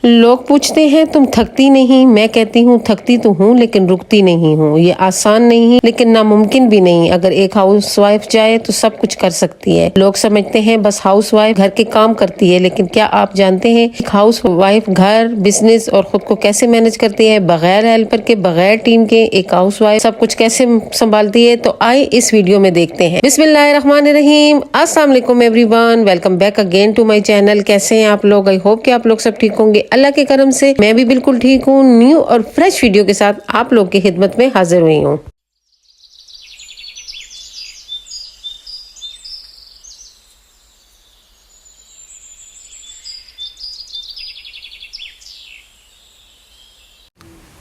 لوگ پوچھتے ہیں تم تھکتی نہیں، میں کہتی ہوں تھکتی تو ہوں لیکن رکتی نہیں ہوں۔ یہ آسان نہیں لیکن ناممکن بھی نہیں۔ اگر ایک ہاؤس وائف چاہے تو سب کچھ کر سکتی ہے۔ لوگ سمجھتے ہیں بس ہاؤس وائف گھر کے کام کرتی ہے، لیکن کیا آپ جانتے ہیں ایک ہاؤس وائف گھر، بزنس اور خود کو کیسے مینج کرتی ہے؟ بغیر ہیلپر کے، بغیر ٹیم کے ایک ہاؤس وائف سب کچھ کیسے سنبھالتی ہے؟ تو آئے اس ویڈیو میں دیکھتے ہیں۔ بسم اللہ الرحمن الرحیم۔ السلام علیکم everyone, welcome back again to my channel. کیسے ہیں آپ لوگ؟ آئی ہوپ کہ آپ لوگ سب ٹھیک ہوں گے۔ اللہ کے کرم سے میں بھی بالکل ٹھیک ہوں۔ نیو اور فریش ویڈیو کے ساتھ آپ لوگ کی خدمت میں حاضر ہوئی ہوں۔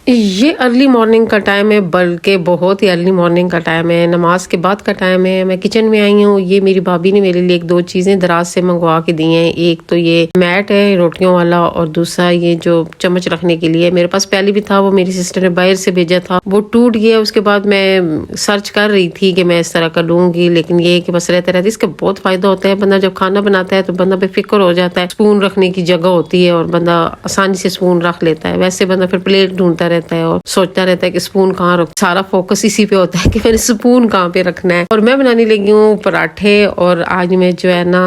یہ ارلی مارننگ کا ٹائم ہے، بلکہ بہت ہی ارلی مارننگ کا ٹائم ہے، نماز کے بعد کا ٹائم ہے۔ میں کچن میں آئی ہوں۔ یہ میری بھابھی نے میرے لیے ایک دو چیزیں دراز سے منگوا کے دی ہیں۔ ایک تو یہ میٹ ہے روٹیوں والا، اور دوسرا یہ جو چمچ رکھنے کے لیے میرے پاس پہلے بھی تھا، وہ میری سسٹر نے باہر سے بھیجا تھا، وہ ٹوٹ گیا۔ اس کے بعد میں سرچ کر رہی تھی کہ میں اس طرح کا لوں گی، لیکن یہ کہ بس رہتے اس کا بہت فائدہ ہوتا ہے۔ بندہ جب کھانا بناتا ہے تو بندہ بے فکر ہو جاتا ہے، سپون رکھنے کی جگہ ہوتی ہے اور بندہ آسانی سے سپون رکھ لیتا ہے۔ ویسے بندہ پھر پلیٹ ڈھونڈتا رہتا ہے اور سوچتا رہتا ہے کہ سپون کہاں رکھ، سارا فوکس اسی پہ ہوتا ہے کہ میں نے سپون کہاں پہ رکھنا ہے۔ اور میں بنانے لگی ہوں پراٹھے، اور آج میں جو ہے نا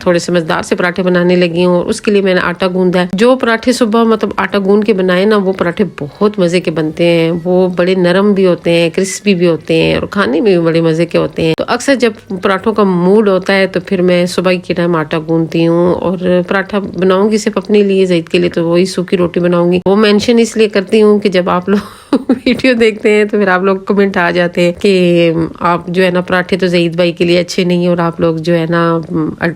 تھوڑے سمجھدار سے پراٹھے بنانے لگی ہوں، اور اس کے لیے میں نے آٹا گوندا ہے۔ جو پراٹھے صبح آٹا گوند کے بنائے نا، وہ پراٹھے بہت مزے کے بنتے ہیں، وہ بڑے نرم بھی ہوتے ہیں، کرسپی بھی ہوتے ہیں، اور کھانے میں بھی بڑے مزے کے ہوتے ہیں۔ تو اکثر جب پراٹھوں کا موڈ ہوتا ہے تو پھر میں صبح کے ٹائم آٹا گوندتی ہوں، اور پراٹھا بناؤں گی صرف اپنے لیے، زید کے لیے تو وہی سوکھی روٹی بناؤں گی۔ وہ مینشن اس لیے کرتی ہوں کہ جب آپ لوگ ویڈیو دیکھتے ہیں تو پھر آپ لوگ کمنٹ آ جاتے ہیں کہ آپ جو ہے نا پراٹھے تو زید بھائی کے لیے اچھے نہیں ہیں، اور آپ لوگ جو ہے نا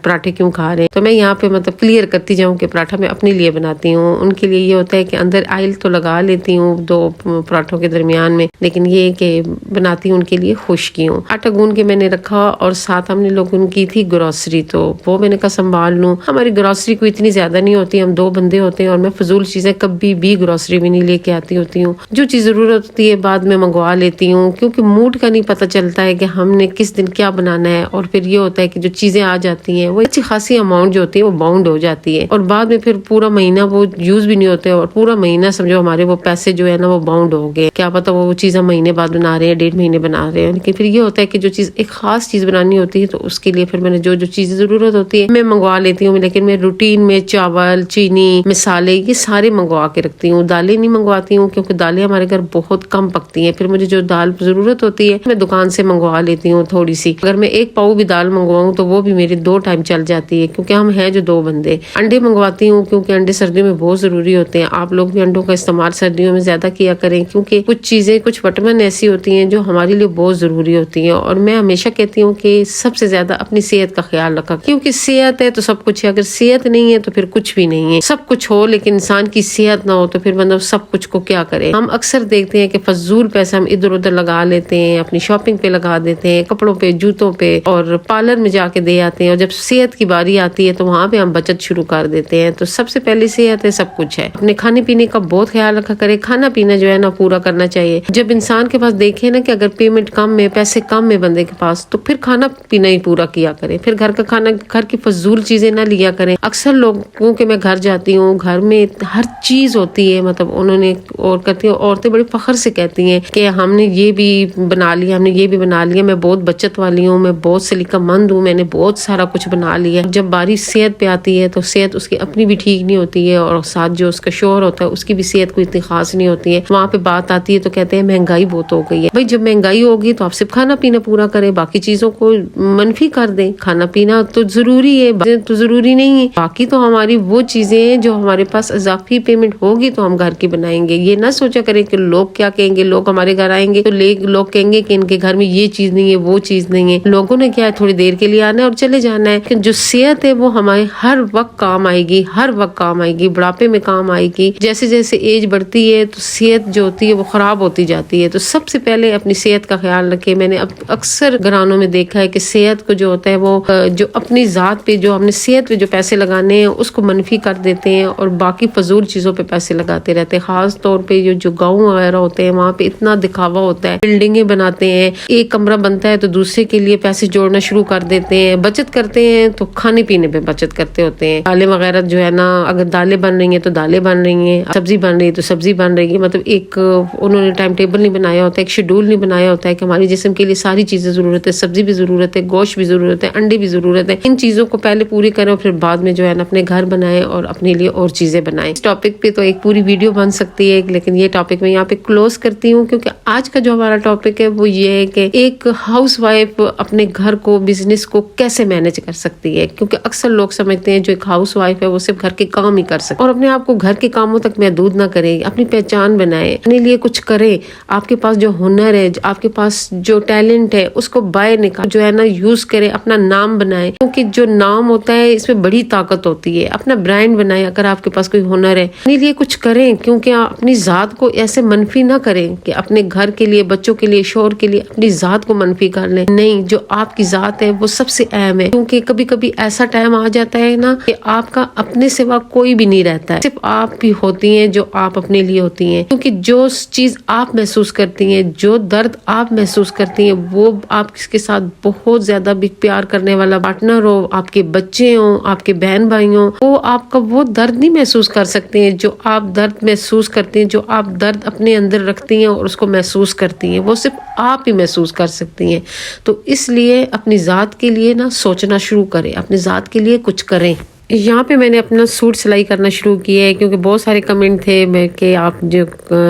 پراٹھے کیوں کھا رہے ہیں۔ تو میں یہاں پہ کلیئر کرتی جاؤں کہ پراٹھا میں اپنے لیے بناتی ہوں، ان کے لیے یہ ہوتا ہے کہ اندر آئل تو لگا لیتی ہوں دو پراٹھوں کے درمیان میں، لیکن یہ کہ بناتی ہوں ان کے لیے خشکی ہوں۔ آٹا گوند کے میں نے رکھا، اور ساتھ ہم نے لوگوں کی تھی گروسری، تو وہ میں نے کہا سنبھال لوں۔ ہماری گروسری کوئی اتنی زیادہ نہیں ہوتی، ہم دو بندے ہوتے ہیں، اور میں فضول چیزیں کبھی بھی گروسری میں نہیں لے کے آتی ہوتی ہوں۔ جو چیز ضرورت ہوتی ہے بعد میں منگوا لیتی ہوں، کیونکہ موڈ کا نہیں پتہ چلتا ہے کہ ہم نے کس دن کیا بنانا ہے، اور پھر یہ ہوتا ہے کہ جو چیزیں آ جاتی ہیں وہ اچھی خاصی اماؤنٹ جو ہوتی ہے وہ باؤنڈ ہو جاتی ہے، اور بعد میں پھر پورا مہینہ وہ یوز بھی نہیں ہوتے، اور پورا مہینہ سمجھو ہمارے وہ پیسے جو ہے نا وہ باؤنڈ ہو گئے۔ کیا پتہ وہ چیز ہم مہینے بعد بنا رہے ہیں، 1.5 مہینے بنا رہے ہیں، لیکن پھر یہ ہوتا ہے کہ جو چیز ایک خاص چیز بنانی ہوتی ہے تو اس کے لیے پھر میں نے جو چیزیں ضرورت ہوتی ہے میں منگوا لیتی ہوں، لیکن میں روٹین میں چاول، چینی، مسالے یہ سارے منگوا کے رکھتی ہوں۔ دالیں نہیں منگواتی ہوں کیونکہ دالیں ہمارے گھر بہت کم پکتی ہیں، پھر مجھے جو دال ضرورت ہوتی ہے میں دکان سے منگوا لیتی ہوں تھوڑی سی۔ اگر میں ایک پاؤ بھی دال منگواؤں تو وہ بھی میرے 2 ٹائم چل جاتی ہے، کیونکہ ہم ہیں جو 2 بندے۔ انڈے منگواتی ہوں کیونکہ انڈے سردیوں میں بہت ضروری ہوتے ہیں۔ آپ لوگ بھی انڈوں کا استعمال سردیوں میں زیادہ کیا کریں، کیونکہ کچھ چیزیں، کچھ وٹامن ایسی ہوتی ہیں جو ہمارے لیے بہت ضروری ہوتی ہیں، اور میں ہمیشہ کہتی ہوں کہ سب سے زیادہ اپنی صحت کا خیال رکھا، کیونکہ صحت ہے تو سب کچھ ہے، اگر صحت نہیں ہے تو پھر کچھ بھی نہیں ہے۔ سب کچھ ہو لیکن انسان کی صحت نہ ہو تو پھر بندہ سب کچھ کو کیا کرے۔ ہم اکثر دیکھتے ہیں کہ فضول پیسہ ہم ادھر ادھر لگا لیتے ہیں، اپنی شاپنگ پہ لگا دیتے ہیں، کپڑوں پہ، جوتوں پہ، اور پارلر میں جا کے دے آتے ہیں، اور جب صحت کی باری آتی ہے تو وہاں پہ ہم بچت شروع کر دیتے ہیں۔ تو سب سے پہلے صحت ہے، سب کچھ ہے۔ اپنے کھانے پینے کا بہت خیال رکھا کرے، کھانا پینا جو ہے نا پورا کرنا چاہیے۔ جب انسان کے پاس دیکھے نا کہ اگر پیمنٹ کم ہے، پیسے کم ہے بندے کے پاس، تو پھر کھانا پینا ہی پورا کیا کرے، پھر گھر کا کھانا، گھر کی فضول چیزیں نہ لیا کریں۔ اکثر لوگوں کے میں گھر جاتی ہوں، گھر میں ہر چیز ہوتی ہے، انہوں نے اور کرتی ہیں، عورتیں بڑے فخر سے کہتی ہیں کہ ہم نے یہ بھی بنا لیا، ہم نے یہ بھی بنا لیا، میں بہت بچت والی ہوں، میں بہت سلیقہ مند ہوں، میں نے بہت سارا کچھ بنا لیا۔ جب باری صحت پہ آتی ہے تو صحت اس کی اپنی بھی ٹھیک نہیں ہوتی ہے، اور ساتھ جو اس کا شوہر ہوتا ہے اس کی بھی صحت کوئی اتنی خاص نہیں ہوتی ہے۔ وہاں پہ بات آتی ہے تو کہتے ہیں مہنگائی بہت ہو گئی ہے۔ بھائی جب مہنگائی ہوگی تو آپ صرف کھانا پینا پورا کریں، باقی چیزوں کو منفی کر دیں۔ کھانا پینا تو ضروری ہے، تو ضروری نہیں ہے، باقی تو ہماری وہ چیزیں ہیں جو ہمارے پاس اضافی پیمنٹ ہوگی تو ہم گھر کی بنائیں گے۔ یہ نہ سوچا کریں کہ لوگ کیا کہیں گے، لوگ ہمارے گھر آئیں گے تو لوگ کہیں گے کہ ان کے گھر میں یہ چیز نہیں ہے، وہ چیز نہیں ہے۔ لوگوں نے کیا ہے، تھوڑی دیر کے لیے آنا ہے اور چلے جانا ہے، لیکن جو صحت ہے وہ ہمارے ہر وقت کام آئے گی، ہر وقت کام آئے گی، بڑھاپے میں کام آئے گی۔ جیسے جیسے ایج بڑھتی ہے تو صحت جو ہوتی ہے وہ خراب ہوتی جاتی ہے، تو سب سے پہلے اپنی صحت کا خیال رکھے۔ میں نے اکثر گھرانوں میں دیکھا ہے کہ صحت کو جو ہوتا ہے وہ جو اپنی ذات پہ، جو ہم نے صحت پہ جو پیسے لگانے ہیں اس کو منفی کر دیتے ہیں، اور باقی فضول چیزوں پہ پیسے لگاتے رہتے ہیں۔ خاص طور پہ جو گاؤں وغیرہ ہوتے ہیں وہاں پہ اتنا دکھاوا ہوتا ہے, بلڈنگیں بناتے ہیں, ایک کمرہ بنتا ہے تو دوسرے کے لیے پیسے جوڑنا شروع کر دیتے ہیں, بچت کرتے ہیں تو کھانے پینے پہ بچت کرتے ہوتے ہیں. دالیں وغیرہ جو ہے نا, اگر دالیں بن رہی ہیں تو دالیں بن رہی ہیں, سبزی بن رہی ہے تو سبزی بن رہی ہے. مطلب ایک انہوں نے ٹائم ٹیبل نہیں بنایا ہوتا, ایک شیڈول نہیں بنایا ہوتا ہے کہ ہماری جسم کے لیے ساری چیزیں ضرورت ہے, سبزی بھی ضرورت ہے, گوشت بھی ضرورت ہے, انڈے بھی ضرورت ہے. ان چیزوں کو پہلے پوری کریں اور پھر بعد میں جو ہے نا اپنے گھر بنائیں اور اپنے لیے اور چیزیں بنائیں. اس ٹاپک پہ تو ایک پوری ویڈیو بن سکتی ہے, لیکن یہ ٹاپک میں یہاں پہ کلوز کرتی ہوں کیونکہ آج کا جو ہمارا ٹاپک ہے وہ یہ ہے کہ ایک ہاؤس وائف اپنے گھر کو, بزنس کو کیسے مینج کر سکتی ہے. کیونکہ اکثر لوگ سمجھتے ہیں جو ایک ہاؤس وائف ہے وہ صرف گھر کے کام ہی کر سکتے اور اپنے آپ کو گھر کے کاموں تک محدود نہ کرے, اپنی پہچان بنائے, اپنے لیے کچھ کرے. آپ کے پاس جو ہنر ہے, آپ کے پاس جو ٹیلنٹ ہے اس کو باہر نکال جو ہے نا یوز کرے, اپنا نام بنائے. کیونکہ جو نام ہوتا ہے اس میں بڑی طاقت ہوتی ہے. اپنا برانڈ بنائے اگر آپ کے پاس کوئی ہنر ہے, اپنے لیے کچھ کریں. کیونکہ اپنی ذات کو ایسے منفی نہ کریں کہ اپنے گھر کے لیے, بچوں کے لیے, شوہر کے لیے اپنی ذات کو منفی کر لیں. نہیں, جو آپ کی ذات ہے وہ سب سے اہم ہے. کیونکہ کبھی کبھی ایسا ٹائم آ جاتا ہے نا کہ آپ کا اپنے سوا کوئی بھی نہیں رہتا ہے, صرف آپ بھی ہوتی ہیں جو آپ اپنے لیے ہوتی ہیں. کیونکہ جو چیز آپ محسوس کرتی ہیں, جو درد آپ محسوس کرتی ہیں, وہ آپ کے ساتھ بہت زیادہ بھی پیار کرنے والا پارٹنر ہو, آپ کے بچے ہوں, آپ کے بہن بھائی ہوں, وہ آپ کا وہ درد نہیں محسوس کر سکتے ہیں جو آپ درد محسوس کرتے ہیں, جو آپ درد اپنے اندر رکھتی ہیں اور اس کو محسوس کرتی ہیں, وہ صرف آپ ہی محسوس کر سکتی ہیں. تو اس لیے اپنی ذات کے لیے نا سوچنا شروع کریں, اپنی ذات کے لیے کچھ کریں. یہاں پہ میں نے اپنا سوٹ سلائی کرنا شروع کیا ہے کیونکہ بہت سارے کمنٹ تھے کہ آپ جو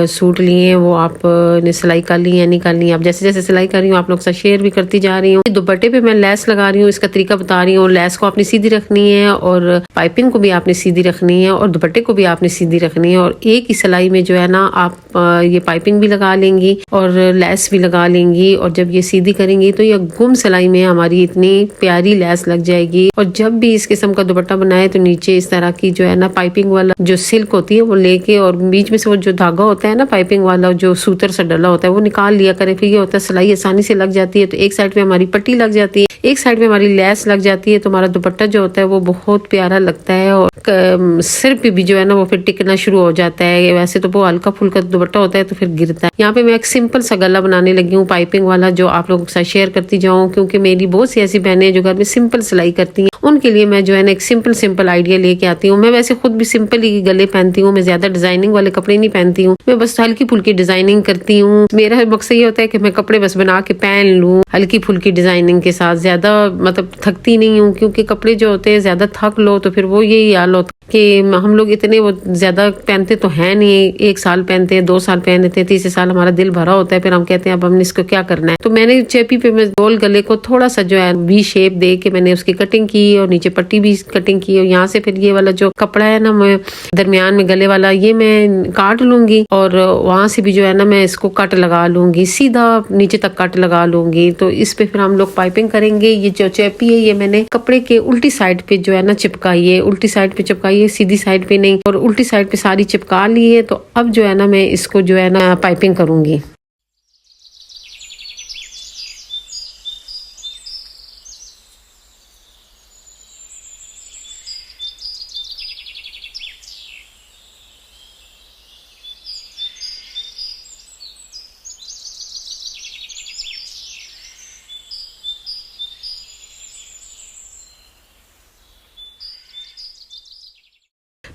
سوٹ لیے ہیں وہ آپ نے سلائی کر لی یا نہیں کر لی. آپ جیسے جیسے سلائی کر رہی ہوں آپ لوگ ساتھ شیئر بھی کرتی جا رہی ہوں. دوپٹے پہ میں لیس لگا رہی ہوں, اس کا طریقہ بتا رہی ہوں. لیس کو آپ نے سیدھی رکھنی ہے اور پائپنگ کو بھی آپ نے سیدھی رکھنی ہے اور دوپٹے کو بھی آپ نے سیدھی رکھنی ہے. اور ایک ہی سلائی میں جو ہے نا آپ یہ پائپنگ بھی لگا لیں گی اور لیس بھی لگا لیں گی. اور جب یہ سیدھی کریں گی تو یہ گم سلائی میں ہماری اتنی پیاری لیس لگ جائے گی. اور جب بھی اس قسم کا دوپٹہ بنائے تو نیچے اس طرح کی جو ہے نا پائپنگ والا جو سلک ہوتی ہے وہ لے کے, اور بیچ میں سے وہ جو دھاگا ہوتا ہے نا پائپنگ والا جو سوتر سے ڈلا ہوتا ہے وہ نکال لیا کریں. پھر یہ ہوتا ہے سلائی آسانی سے لگ جاتی ہے. تو ایک سائڈ پہ ہماری پٹی لگ جاتی ہے, ایک سائڈ پہ ہماری لیس لگ جاتی ہے, تو ہمارا دوپٹہ جو ہوتا ہے وہ بہت پیارا لگتا ہے. اور سر پہ بھی جو ہے نا وہ پھر ٹکنا شروع ہو جاتا ہے. ویسے تو وہ ہلکا پھلکا دوپٹہ ہوتا ہے تو پھر گرتا ہے. یہاں پہ میں ایک سمپل سا گلا بنانے لگی ہوں پائپنگ والا, جو آپ لوگوں کے ساتھ شیئر کرتی جاؤں. کیونکہ میری بہت سی ایسی بہنیں جو گھر میں سمپل سلائی کرتی ہیں, ان کے لیے میں جو ہے نا ایک سمپل آئیڈیا لے کے آتی ہوں. میں ویسے خود بھی سمپل ہی گلے پہنتی ہوں, میں زیادہ ڈیزائننگ والے کپڑے نہیں پہنتی ہوں, میں بس ہلکی پھلکی ڈیزائننگ کرتی ہوں. میرا مقصد یہ ہوتا ہے کہ میں کپڑے بس بنا کے پہن لوں ہلکی پھلکی ڈیزائننگ کے ساتھ, زیادہ مطلب تھکتی نہیں ہوں. کیونکہ کپڑے جو ہوتے ہیں زیادہ تھک لو تو پھر وہ یہی حال ہوتا کہ ہم لوگ اتنے وہ زیادہ پہنتے تو ہیں نہیں, 1 سال پہنتے ہیں, 2 سال پہنتے ہیں, تیسرے سال ہمارا دل بھرا ہوتا ہے, پھر ہم کہتے ہیں اب ہم نے اس کو کیا کرنا ہے. تو میں نے چیپی پہ میں گول گلے کو تھوڑا سا جو ہے وی شیپ دے کے میں نے اس کی کٹنگ کی اور نیچے پٹی بھی کٹنگ کی. اور یہاں سے پھر یہ والا جو کپڑا ہے نا میں درمیان میں گلے والا یہ میں کاٹ لوں گی, اور وہاں سے بھی جو ہے نا میں اس کو کٹ لگا لوں گی, سیدھا نیچے تک کٹ لگا لوں گی. تو اس پہ پھر ہم لوگ پائپنگ کریں گے. یہ جو چیپی ہے یہ میں نے کپڑے کے الٹی سائڈ پہ جو ہے نا چپکائی ہے, الٹی سائڈ پہ چپکائی ہے, سیدھی سائڈ پہ نہیں, اور الٹی سائڈ پہ ساری چپکا لی ہے. تو اب جو ہے نا میں اس کو جو ہے نا پائپنگ کروں گی.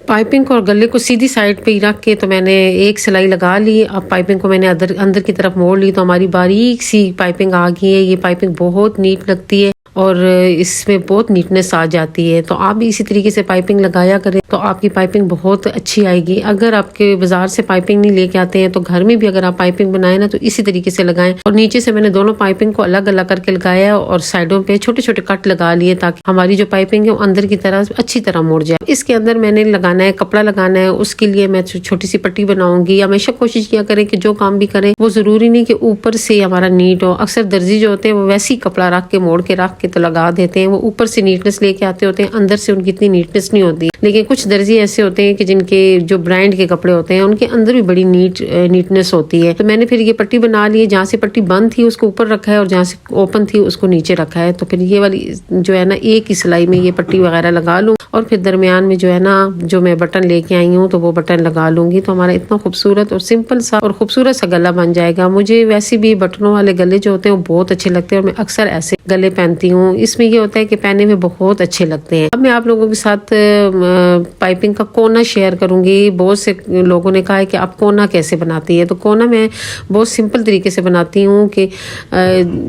پائپنگ کو اور گلے کو سیدھی سائڈ پہ ہی رکھ کے تو میں نے ایک سلائی لگا لی. اب پائپنگ کو میں نے اندر کی طرف موڑ لی تو ہماری باریک سی پائپنگ آ گئی ہے. یہ پائپنگ بہت نیٹ لگتی ہے اور اس میں بہت نیٹنس آ جاتی ہے. تو آپ بھی اسی طریقے سے پائپنگ لگایا کریں تو آپ کی پائپنگ بہت اچھی آئے گی. اگر آپ کے بازار سے پائپنگ نہیں لے کے آتے ہیں تو گھر میں بھی اگر آپ پائپنگ بنائیں نا تو اسی طریقے سے لگائیں. اور نیچے سے میں نے دونوں پائپنگ کو الگ الگ کر کے لگایا اور سائڈوں پہ چھوٹے چھوٹے کٹ لگا لیے تاکہ ہماری جو پائپنگ ہے وہ اندر کی طرح اچھی طرح مڑ جائے. اس کے اندر میں نے لگانا ہے کپڑا لگانا ہے, اس کے لیے میں چھوٹی سی پٹی بناؤں گی. ہمیشہ کوشش کیا کریں کہ جو کام بھی کریں وہ ضروری نہیں کہ اوپر سے ہمارا نیٹ ہو. اکثر درزی جو ہوتے ہیں وہ ویسے ہی کپڑا رکھ کے موڑ کے رکھ کے تو لگا دیتے ہیں. وہ اوپر سے نیٹنس لے کے آتے ہوتے ہیں, اندر سے ان کی اتنی نیٹنس نہیں ہوتی. لیکن کچھ درزی ایسے ہوتے ہیں کہ جن کے جو برانڈ کے کپڑے ہوتے ہیں ان کے اندر بھی بڑی نیٹنس ہوتی ہے. تو میں نے پھر یہ پٹی بنا لی ہے, جہاں سے پٹی بند تھی اس کو اوپر رکھا ہے اور جہاں سے اوپن تھی اس کو نیچے رکھا ہے. تو پھر یہ والی جو ہے نا ایک ہی سلائی میں یہ پٹی وغیرہ لگا لوں اور پھر درمیان میں جو ہے نا جو میں بٹن لے کے آئی ہوں تو وہ بٹن لگا لوں گی. تو ہمارا اتنا خوبصورت اور سمپل سا اور خوبصورت سا گلا بن جائے گا. مجھے ویسے بھی بٹنوں والے گلے جو ہوتے ہیں وہ بہت اچھے لگتے ہیں اور میں اکثر ایسے گلے پہنتی ہوں. اس میں یہ ہوتا ہے کہ پہننے میں بہت اچھے لگتے ہیں. اب میں آپ لوگوں کے ساتھ پائپنگ کا کونا شیئر کروں گی. بہت سے لوگوں نے کہا ہے کہ آپ کونا کیسے بناتی ہے. تو کونا میں بہت سمپل طریقے سے بناتی ہوں کہ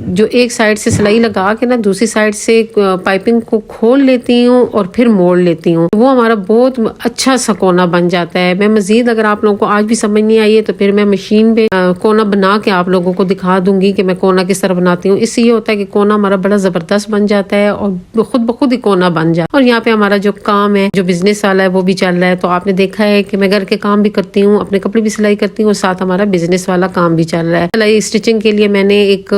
جو ایک سائڈ سے سلائی لگا کے نا دوسری سائڈ سے پائپنگ کو کھول لیتی ہوں اور پھر موڑ لیتی ہوں. وہ ہمارا بہت اچھا سا کونا بن جاتا ہے. میں مزید اگر آپ لوگوں کو آج بھی سمجھ نہیں آئی ہے تو پھر میں مشین پہ کونا بنا کے آپ لوگوں کو دکھا دوں گی کہ میں کونا کس طرح بناتی ہوں. اس سے یہ ہوتا ہے کہ کونا ہمارا بڑا زبردست بن جاتا ہے اور خود بخود ہی کونا بن جاتا ہے. اور یہاں پہ ہمارا جو کام ہے جو بزنس والا ہے وہ بھی چل رہا ہے. تو آپ نے دیکھا ہے کہ میں گھر کے کام بھی کرتی ہوں, اپنے کپڑے بھی سلائی کرتی ہوں اور ساتھ ہمارا بزنس والا کام بھی چل رہا ہے. سلائی اسٹچنگ کے لیے میں نے ایک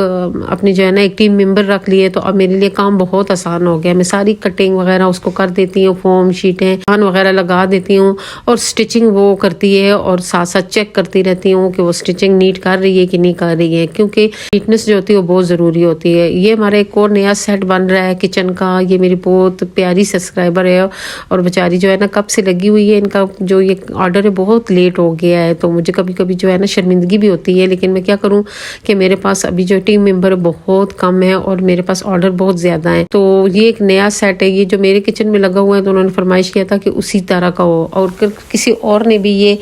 اپنی جو ہے نا ایک ٹیم ممبر رکھ لی ہے. تو اب میرے لیے کام بہت آسان ہو گیا. میں ساری کٹنگ وغیرہ اس کو کر دیتی ہوں, فوم شیٹیں پان وغیرہ لگا دیتی ہوں اور اسٹچنگ وہ کرتی ہے اور ساتھ ساتھ چیک کرتی رہتی ہوں کہ وہ اسٹچنگ نیٹ کر رہی ہے کہ نہیں کر رہی ہے, کیونکہ نیٹنس جو ہوتی ہے وہ بہت ضروری ہوتی ہے. یہ ہمارا ایک اور نیا سیٹ بن رہا ہے کچن کا. یہ میری بہت پیاری سبسکرائبر ہے اور بیچاری جو ہے نا کب سے لگی ہوئی ہے. ان کا جو یہ آرڈر ہے بہت لیٹ ہو گیا ہے تو مجھے کبھی کبھی جو ہے نا شرمندگی بھی ہوتی ہے. لیکن میں کیا کروں کہ میرے پاس ابھی جو ٹیم ممبر بہت کم ہے اور میرے پاس آرڈر بہت زیادہ ہیں. تو یہ ایک نیا سیٹ ہے یہ جو میرے کچن میں لگا ہوا ہے. تو انہوں نے فرمائش کیا تھا کہ اسی طرح کا ہو, اور کسی اور نے بھی یہ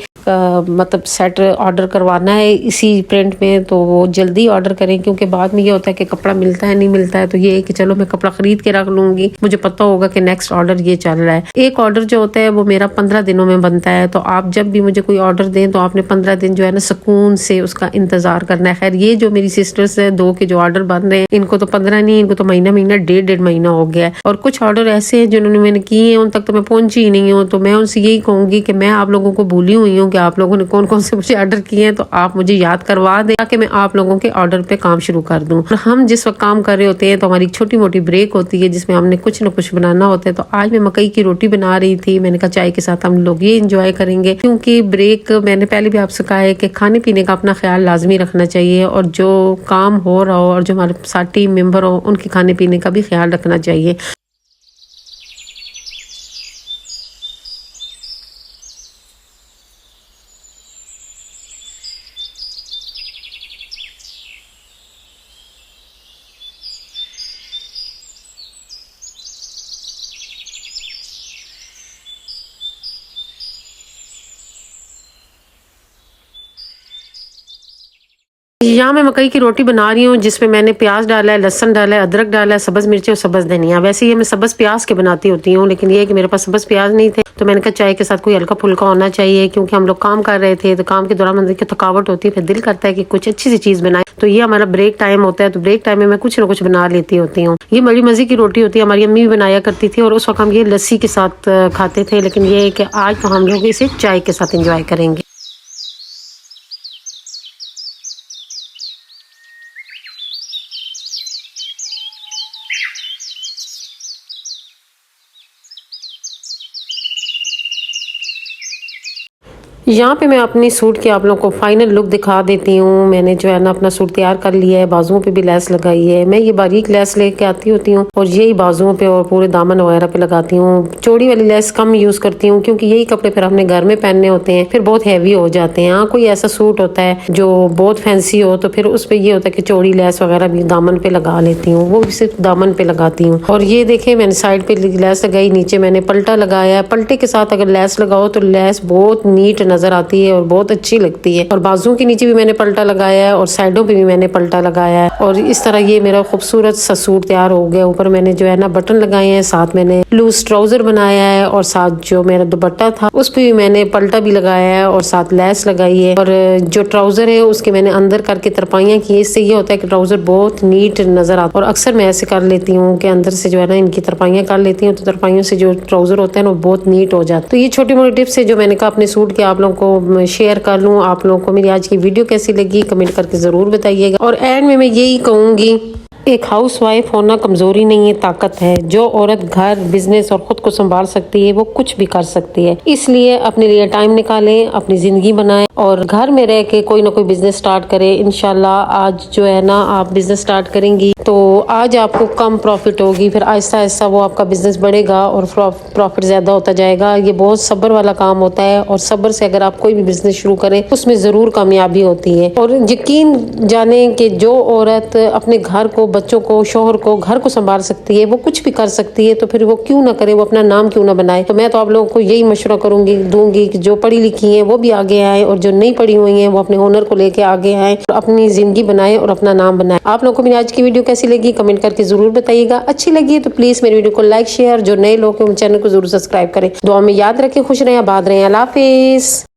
مطلب سیٹ آرڈر کروانا ہے اسی پرنٹ میں تو وہ جلدی آرڈر کریں, کیونکہ بعد میں یہ ہوتا ہے کہ کپڑا ملتا ہے نہیں ملتا ہے. تو یہ ہے کہ چلو میں کپڑا خرید کے رکھ لوں گی, مجھے پتا ہوگا کہ نیکسٹ آرڈر یہ چل رہا ہے. ایک آرڈر جو ہوتا ہے وہ میرا 15 دنوں میں بنتا ہے. تو آپ جب بھی مجھے کوئی آرڈر دیں تو آپ نے 15 دن جو ہے نا سکون سے اس کا انتظار کرنا ہے. خیر یہ جو میری سسٹرز ہے 2 کے جو آرڈر بن رہے ہیں ان کو تو 15 نہیں, ان کو تو مہینہ ڈیڑھ مہینہ ہو گیا ہے. اور کچھ آرڈر ایسے ہیں جنہوں نے میں نے کیے ہیں ان تک تو میں پہنچی ہی نہیں ہوں. تو میں ان سے یہی کہوں گی کہ میں آپ لوگوں کو بھولی ہوئی ہوں کہ آپ لوگوں نے کون کون سے مجھے آرڈر کیے ہیں. تو آپ مجھے یاد کروا دیں تاکہ میں آپ لوگوں کے آرڈر پہ کام شروع کر دوں. اور ہم جس وقت کام کر رہے ہوتے ہیں تو ہماری چھوٹی موٹی بریک ہوتی ہے جس میں ہم نے کچھ نہ کچھ بنانا ہوتا ہے. تو آج میں مکئی کی روٹی بنا رہی تھی. میں نے کہا چائے کے ساتھ ہم لوگ یہ انجوائے کریں گے, کیونکہ بریک میں نے پہلے بھی آپ سے کہا ہے کہ کھانے پینے کا اپنا خیال لازمی رکھنا چاہیے اور جو کام ہو رہا ہو اور جو ہمارے ساتھ ٹیم ممبر ہو ان کے کھانے پینے کا بھی خیال رکھنا چاہیے. یہاں میں مکئی کی روٹی بنا رہی ہوں جس میں نے پیاز ڈالا ہے, لہسن ڈالا ہے, ادرک ڈالا ہے, سبز مرچیں اور سبز دھنیا. ویسے یہ میں سبز پیاز کے بناتی ہوتی ہوں لیکن یہ ہے کہ میرے پاس سبز پیاز نہیں تھے تو میں نے کہا چائے کے ساتھ کوئی ہلکا پھلکا ہونا چاہیے, کیونکہ ہم لوگ کام کر رہے تھے تو کام کے دوران اندر کی تھکاوٹ ہوتی ہے, پھر دل کرتا ہے کہ کچھ اچھی سی چیز بنائے. تو یہ ہمارا بریک ٹائم ہوتا ہے تو بریک ٹائم میں میں کچھ نہ کچھ بنا لیتی ہوتی ہوں. یہ بڑی مزے کی روٹی ہوتی ہے, ہماری امی بھی بنایا کرتی تھی اور اس وقت ہم یہ لسی کے ساتھ کھاتے تھے. لیکن یہ ہے کہ آج تو ہم لوگ اسے چائے کے ساتھ انجوائے کریں گے. یہاں پہ میں اپنی سوٹ کی آپ لوگوں کو فائنل لک دکھا دیتی ہوں. میں نے جو ہے نا اپنا سوٹ تیار کر لیا ہے, بازوؤں پہ بھی لیس لگائی ہے. میں یہ باریک لیس لے کے آتی ہوتی ہوں اور یہی بازوؤں پہ اور پورے دامن وغیرہ پہ لگاتی ہوں. چوڑی والی لیس کم یوز کرتی ہوں کیونکہ یہی کپڑے پھر ہم نے گھر میں پہننے ہوتے ہیں, پھر بہت ہیوی ہو جاتے ہیں. ہاں کوئی ایسا سوٹ ہوتا ہے جو بہت فینسی ہو تو پھر اس پہ یہ ہوتا ہے کہ چوڑی لیس وغیرہ بھی دامن پہ لگا لیتی ہوں, وہ بھی صرف دامن پہ لگاتی ہوں. اور یہ دیکھیں میں نے سائڈ پہ لیس لگائی, نیچے میں نے پلٹا لگایا. پلٹے کے ساتھ اگر لیس لگاؤ تو لیس بہت نیٹ نظر آتی ہے اور بہت اچھی لگتی ہے. اور بازو کے نیچے بھی میں نے پلٹا لگایا ہے اور سائڈوں پہ بھی میں نے پلٹا لگایا ہے. اور اس طرح یہ میرا خوبصورت سا سوٹ تیار ہو گیا. اوپر میں نے جو ہے نا بٹن لگائے ہیں, ساتھ میں نے لوز ٹراؤزر بنایا ہے اور ساتھ جو میرا دوپٹہ تھا اس پہ بھی میں نے پلٹا بھی لگایا ہے اور ساتھ لیس لگائی ہے. اور جو ٹراؤزر ہے اس کے میں نے اندر کر کے ترپائیاں کی. اس سے یہ ہوتا ہے کہ ٹراؤزر بہت نیٹ نظر آتا ہے. اور اکثر میں ایسے کر لیتی ہوں کہ اندر سے جو ہے نا ان کی ترپائیاں کر لیتی ہوں تو ترپائیوں سے جو ٹراؤزر ہوتا ہے نا وہ بہت نیٹ ہو جاتا ہے. تو یہ چھوٹی موٹی ٹپس ہے جو میں نے کہا اپنے سوٹ کے آپ لوگوں کو شیئر کر لوں. آپ لوگوں کو میری آج کی ویڈیو کیسی لگی کمنٹ کر کے ضرور بتائیے گا. اور اینڈ میں یہی کہوں گی ایک ہاؤس وائف ہونا کمزوری نہیں ہے، طاقت ہے۔ جو عورت گھر، بزنس اور خود کو سنبھال سکتی ہے وہ کچھ بھی کر سکتی ہے۔ اس لیے اپنے لیے ٹائم نکالیں، اپنی زندگی بنائیں اور گھر میں رہ کے کوئی نہ کوئی بزنس سٹارٹ کریں۔ انشاءاللہ آج جو ہے نا آپ بزنس سٹارٹ کریں گی تو آج آپ کو کم پروفٹ ہوگی، پھر آہستہ آہستہ وہ آپ کا بزنس بڑھے گا اور پروفٹ زیادہ ہوتا جائے گا۔ یہ بہت صبر والا کام ہوتا ہے اور صبر سے اگر آپ کوئی بھی بزنس شروع کریں اس میں ضرور کامیابی ہوتی ہے۔ اور یقین جانیں کہ جو عورت اپنے گھر کو، بچوں کو، شوہر کو، گھر کو سنبھال سکتی ہے وہ کچھ بھی کر سکتی ہے، تو پھر وہ کیوں نہ کرے، وہ اپنا نام کیوں نہ بنائے۔ تو میں تو آپ لوگوں کو یہی مشورہ دوں گی کہ جو پڑھی لکھی ہیں وہ بھی آگے آئیں اور جو نہیں پڑھی ہوئی ہیں وہ اپنے ہنر کو لے کے آگے آئیں اور اپنی زندگی بنائیں اور اپنا نام بنائیں۔ آپ لوگوں کو میری آج کی ویڈیو کیسی لگی کمنٹ کر کے ضرور بتائیے گا۔ اچھی لگی ہے تو پلیز میری ویڈیو کو لائک، شیئر، جو نئے لوگ ہیں چینل کو ضرور سبسکرائب کریں۔ دعا میں یاد رکھیں، خوش رہیں، آباد رہیں۔ اللہ حافظ۔